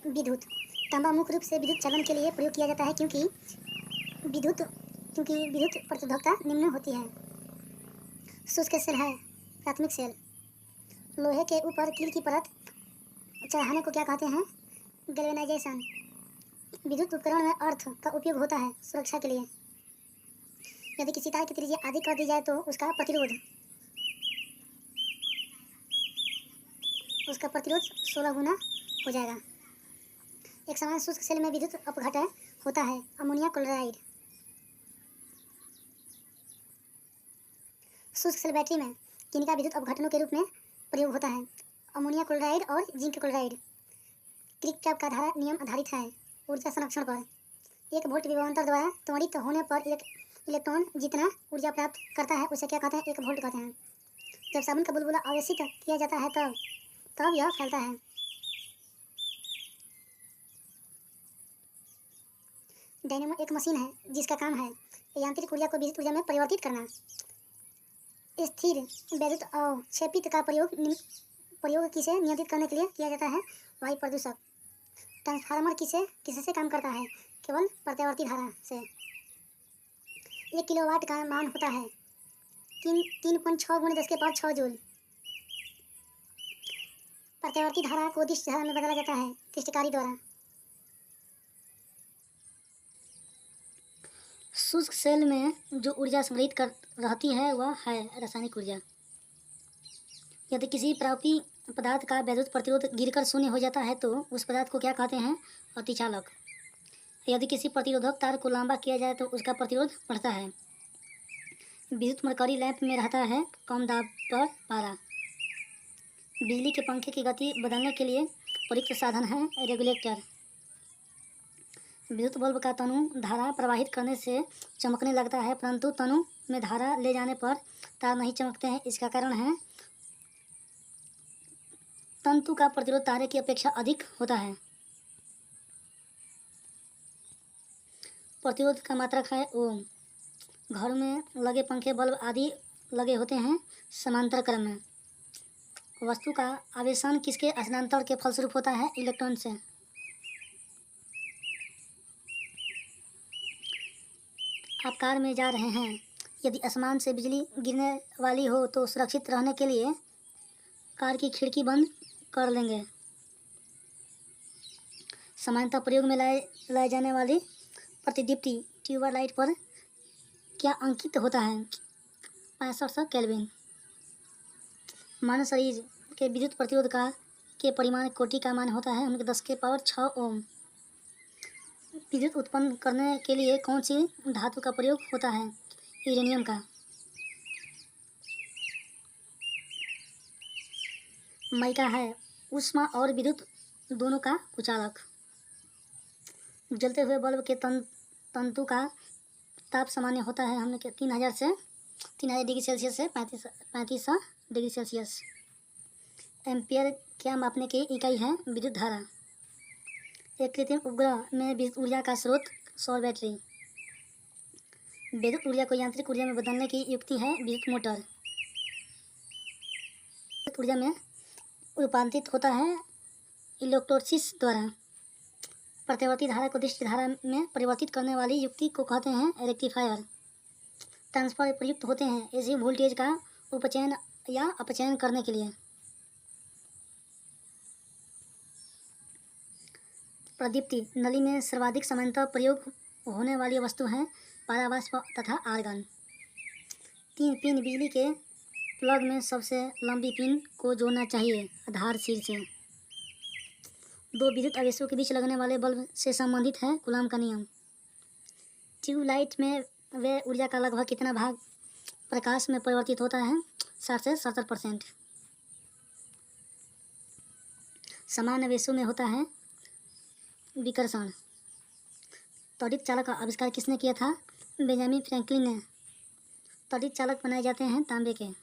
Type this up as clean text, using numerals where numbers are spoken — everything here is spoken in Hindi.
विद्युत तांबा मुख्य रूप से विद्युत चालन के लिए प्रयोग किया जाता है क्योंकि विद्युत प्रतिरोधकता निम्न होती है। शुष्क सेल है। प्राथमिक सेल लोहे के ऊपर कील की परत चढ़ाने को क्या कहते हैं? गैल्वेनाइजेशन। विद्युत उपकरण में अर्थ का उपयोग होता है सुरक्षा के लिए। यदि किसी तार की त्रिज्या अधिक कर दी जाए तो उसका प्रतिरोध 16 गुना हो जाएगा। एक समान शुष्क सेल में विद्युत अपघटन होता है। Ammonia chloride. शुष्क सेल बैटरी में किनका विद्युत अपघटनों के रूप में प्रयोग होता है? अमोनिया क्लोराइड और जिंक क्लोराइड। किरचॉफ का धारा नियम आधारित है ऊर्जा संरक्षण पर। 1 वोल्ट विभवांतर द्वारा त्वरित होने पर इलेक्ट्रॉन जितना ऊर्जा प्राप्त करता है उसे क्या कहते हैं? 1 वोल्ट कहते हैं। जब साबुन का बुलबुला आवेशित किया जाता है तब यह फैलता है। डायनेमो एक मशीन है जिसका काम है यांत्रिक ऊर्जा को विद्युत ऊर्जा में परिवर्तित करना। स्थिर वैद्युत अवक्षेपित का प्रयोग किसे नियंत्रित करने के लिए किया जाता है? वायु प्रदूषक। ट्रांसफार्मर किससे काम करता है? केवल प्रत्यावर्ती धारा से। 1 किलोवाट का मान होता है 3.6 × 10⁶ जूल। प्रत्यावर्ती धारा को दिश धारा में बदला जाता है किष्टकारी द्वारा। शुष्क सेल में जो ऊर्जा संग्रहित कर रहती है वह है रासायनिक ऊर्जा। यदि किसी प्रारूपी पदार्थ का वैद्युत प्रतिरोध गिरकर शून्य हो जाता है तो उस पदार्थ को क्या कहते हैं? अतिचालक। यदि किसी प्रतिरोधक तार को लंबा किया जाए तो उसका प्रतिरोध बढ़ता है। विद्युत मरकरी लैंप में रहता है कम दाब पर पारा। बिजली के पंखे की गति बदलने के लिए प्रयुक्त साधन है रेगुलेटर। विद्युत बल्ब का तनु धारा प्रवाहित करने से चमकने लगता है परंतु तनु में धारा ले जाने पर तार नहीं चमकते हैं। इसका कारण है तंतु का प्रतिरोध तारे की अपेक्षा अधिक होता है। प्रतिरोध का मात्रक है ओम। घर में लगे पंखे बल्ब आदि लगे होते हैं समांतर क्रम में। वस्तु का आवेशन किसके स्थानांतरण के फलस्वरूप होता है? इलेक्ट्रॉन से। आप कार में जा रहे हैं। यदि आसमान से बिजली गिरने वाली हो तो सुरक्षित रहने के लिए कार की खिड़की बंद कर लेंगे। सामान्यतः प्रयोग में लाए जाने वाली प्रतिदीप्ति ट्यूबलाइट पर क्या अंकित होता है? 6500 केल्विन। मानव शरीर के विद्युत प्रतिरोध के परिमाण कोटि का मान होता है 10⁶ ओम। विद्युत उत्पन्न करने के लिए कौन सी धातु का प्रयोग होता है? यूरेनियम का। माइका है ऊष्मा और विद्युत दोनों का कुचालक। जलते हुए बल्ब के तंतु का ताप सामान्य होता है 3000 डिग्री सेल्सियस से 3500 डिग्री सेल्सियस। एम्पियर क्या मापने की इकाई है? विद्युत धारा। एक कृत्रिम उपग्रह में विद्युत ऊर्जा का स्रोत सौर बैटरी। विद्युत ऊर्जा को यांत्रिक ऊर्जा में बदलने की युक्ति है विद्युत मोटर। विद्युत ऊर्जा में रूपांतरित होता है इलेक्ट्रोलिसिस द्वारा। प्रत्यावर्ती धारा को दिश धारा में परिवर्तित करने वाली युक्ति को कहते हैं रेक्टिफायर। ट्रांसफार्मर प्रयुक्त होते हैं एसी वोल्टेज का उपचयन या अपचयन करने के लिए। प्रदीप्ति नली में सर्वाधिक सामान्यतः प्रयोग होने वाली वस्तु हैं पारावाष्प तथा आर्गन। 3 पिन बिजली के प्लग में सबसे लंबी पिन को जोड़ना चाहिए आधार सिर से। 2 विद्युत आवेशों के बीच लगने वाले बल्ब से संबंधित है कूलॉम का नियम। ट्यूबलाइट में वे ऊर्जा का लगभग कितना भाग प्रकाश में परिवर्तित होता है? 60 से 70%। समान आवेशों में होता है विकर्षण। त्वरित चालक का आविष्कार किसने किया था? बेंजामिन फ्रैंकलिन ने। त्वरित चालक बनाए जाते हैं तांबे के।